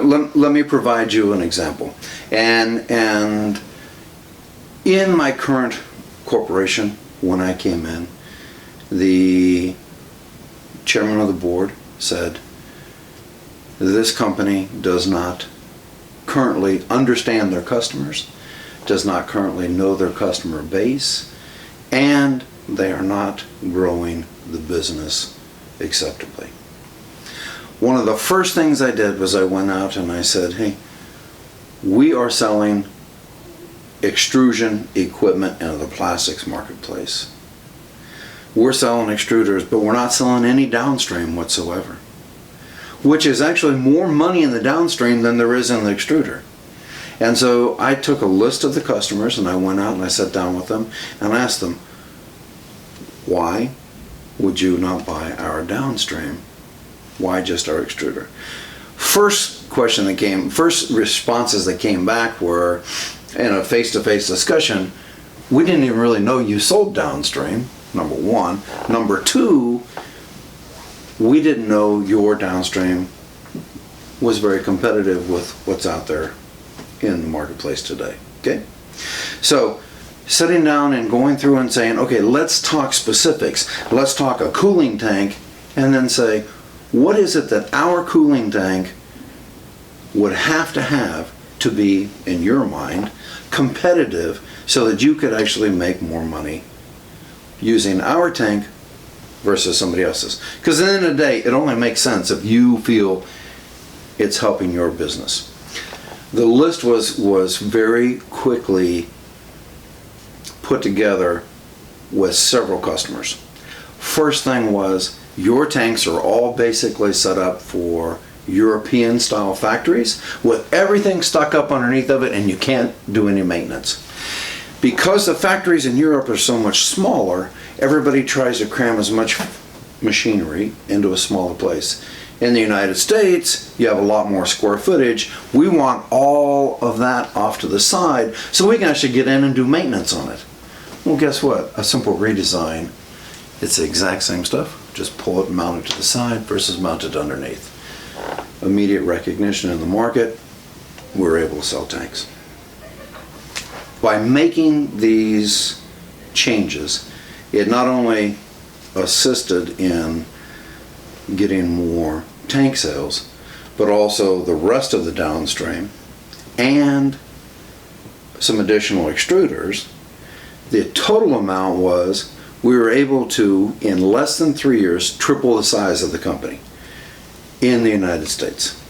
let me provide you an example. And in my current corporation, when I came in, the chairman of the board said, this company does not currently understand their customers, does not currently know their customer base, and they are not growing the business acceptably. One of the first things I did was I went out and I said, hey, we are selling extrusion equipment into the plastics marketplace. We're selling extruders, but we're not selling any downstream whatsoever, which is actually more money in the downstream than there is in the extruder. And so I took a list of the customers and I went out and I sat down with them and asked them, why would you not buy our downstream? Why just our extruder? First responses that came back were, in a face-to-face discussion, we didn't even really know you sold downstream, number one. Number two, we didn't know your downstream was very competitive with what's out there in the marketplace today. Okay? So, sitting down and going through and saying, okay, let's talk specifics. Let's talk a cooling tank, and then say, what is it that our cooling tank would have to be, in your mind, competitive so that you could actually make more money using our tank versus somebody else's? Because at the end of the day, it only makes sense if you feel it's helping your business. The list was very quickly put together with several customers. First thing was, your tanks are all basically set up for European style factories with everything stuck up underneath of it, and you can't do any maintenance. Because the factories in Europe are so much smaller, everybody tries to cram as much machinery into a smaller place. In the United States, you have a lot more square footage. We want all of that off to the side so we can actually get in and do maintenance on it. Well, guess what? A simple redesign, it's the exact same stuff. Just pull it and mount it to the side versus mount it underneath. Immediate recognition in the market, we're able to sell tanks. By making these changes, it not only assisted in getting more tank sales, but also the rest of the downstream and some additional extruders. The total amount was, we were able to, in less than 3 years, triple the size of the company in the United States.